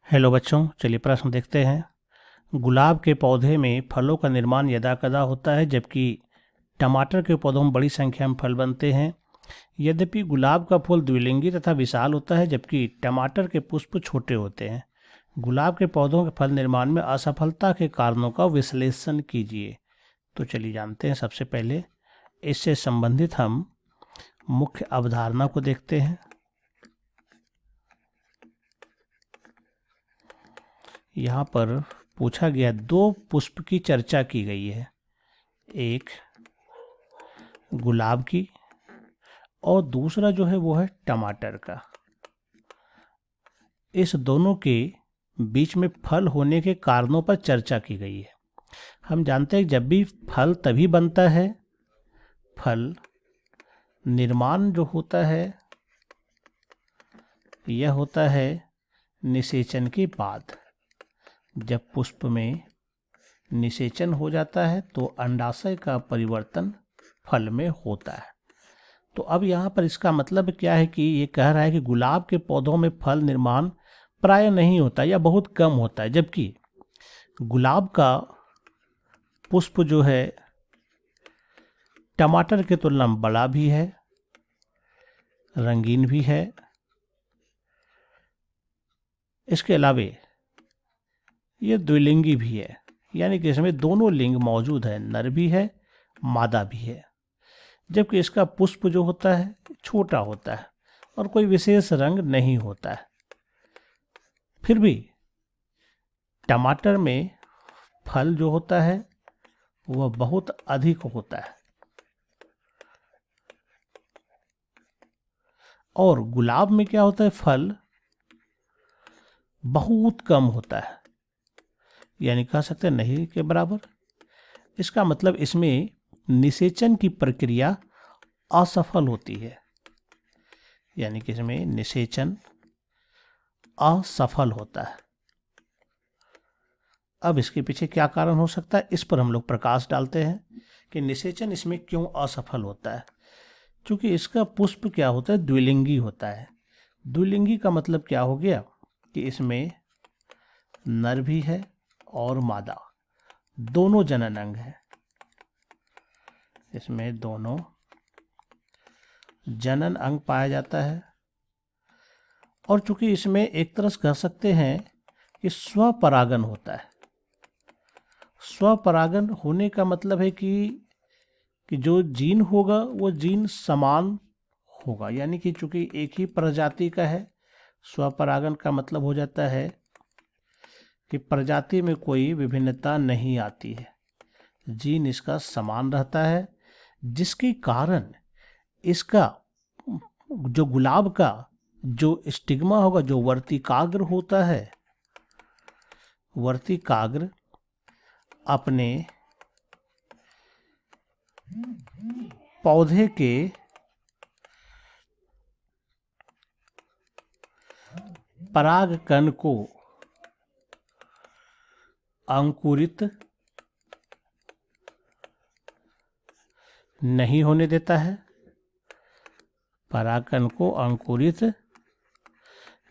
Hello बच्चों, चलिए प्रश्न देखते हैं। गुलाब के पौधे में फलों का निर्माण यदाकदा होता है, जबकि टमाटर के पौधों में बड़ी संख्या में फल बनते हैं। यद्यपि गुलाब का फूल द्विलिंगी तथा विशाल होता है, जबकि टमाटर के पुष्प छोटे होते हैं। गुलाब के पौधों के फल निर्माण में असफलता के कारणों का विश्लेषण कीजिए। तो चलिए जानते हैं। सबसे पहले इससे संबंधित हम मुख्य अवधारणा को देखते हैं। यहाँ पर पूछा गया दो पुष्प की चर्चा की गई है, एक गुलाब की और दूसरा जो है वो है टमाटर का। इस दोनों के बीच में फल होने के कारणों पर चर्चा की गई है। हम जानते हैं जब भी फल तभी बनता है, फल निर्माण जो होता है यह होता है निषेचन के बाद। जब पुष्प में निषेचन हो जाता है तो अंडाशय का परिवर्तन फल में होता है। तो अब यहाँ पर इसका मतलब क्या है कि ये कह रहा है कि गुलाब के पौधों में फल निर्माण प्राय नहीं होता या बहुत कम होता है, जबकि गुलाब का पुष्प जो है टमाटर के तुलना में बड़ा भी है, रंगीन भी है। इसके अलावे ये द्विलिंगी भी है, यानी कि इसमें दोनों लिंग मौजूद है, नर भी है मादा भी है। जबकि इसका पुष्प जो होता है छोटा होता है और कोई विशेष रंग नहीं होता है। फिर भी टमाटर में फल जो होता है वह बहुत अधिक होता है और गुलाब में क्या होता है, फल बहुत कम होता है, यानी कह सकते हैं नहीं के बराबर। इसका मतलब इसमें निषेचन की प्रक्रिया असफल होती है, यानी कि इसमें निषेचन असफल होता है। अब इसके पीछे क्या कारण हो सकता है, इस पर हम लोग प्रकाश डालते हैं कि निषेचन इसमें क्यों असफल होता है। क्योंकि इसका पुष्प क्या होता है, द्विलिंगी होता है। द्विलिंगी का मतलब क्या हो गया कि इसमें नर भी है और मादा दोनों जनन अंग है। इसमें दोनों जनन अंग पाया जाता है और चूंकि इसमें एक तरह से कह सकते हैं कि स्वपरागन होता है। स्वपरागन होने का मतलब है कि जो जीन होगा वो जीन समान होगा, यानी कि चूंकि एक ही प्रजाति का है। स्वपरागन का मतलब हो जाता है कि प्रजाति में कोई विभिन्नता नहीं आती है, जीन इसका समान रहता है, जिसके कारण इसका जो गुलाब का जो स्टिग्मा होगा, जो वर्तिकाग्र होता है, वर्तिकाग्र अपने पौधे के परागकण को अंकुरित नहीं होने देता है, परागकण को अंकुरित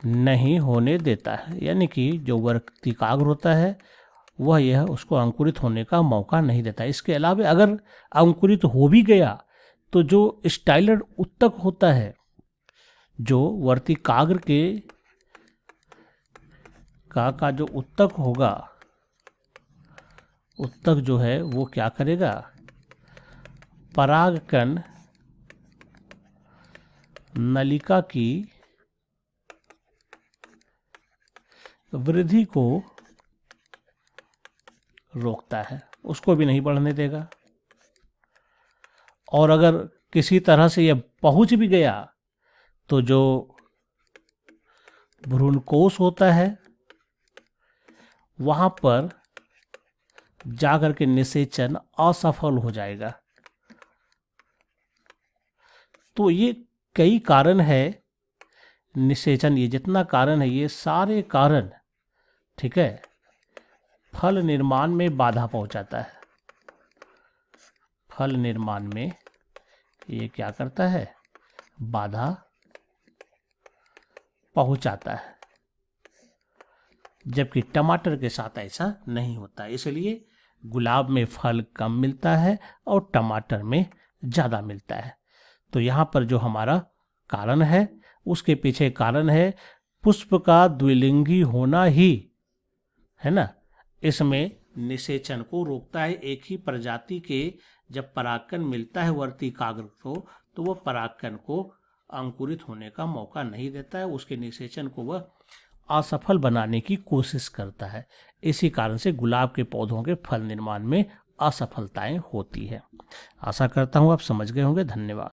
नहीं होने देता है। यानी कि जो वर्तिकाग्र होता है वह यह उसको अंकुरित होने का मौका नहीं देता। इसके अलावा अगर अंकुरित हो भी गया तो जो स्टाइलर उत्तक होता है, जो वर्तिकाग्र के का जो उत्तक होगा, उत्तक जो है वो क्या करेगा, परागकण नलिका की वृद्धि को रोकता है, उसको भी नहीं बढ़ने देगा। और अगर किसी तरह से यह पहुंच भी गया तो जो भ्रूणकोश होता है वहां पर जाकर के निषेचन असफल हो जाएगा। तो ये कई कारण है निषेचन, ये जितना कारण है ये सारे कारण, ठीक है, फल निर्माण में बाधा पहुंचाता है। फल निर्माण में ये क्या करता है, बाधा पहुंचाता है। जबकि टमाटर के साथ ऐसा नहीं होता। इसलिए गुलाब में फल कम मिलता है और टमाटर में ज़्यादा मिलता है। तो यहाँ पर जो हमारा कारण है, उसके पीछे कारण है पुष्प का द्विलिंगी होना ही, है ना, इसमें निषेचन को रोकता है। एक ही प्रजाति के जब परागकण मिलता है वर्तिकाग्र को, तो वह परागकण को अंकुरित होने का मौका नहीं देता है, उसके निषेचन को वह असफल बनाने की कोशिश करता है। इसी कारण से गुलाब के पौधों के फल निर्माण में असफलताएं होती है। आशा करता हूं आप समझ गए होंगे। धन्यवाद।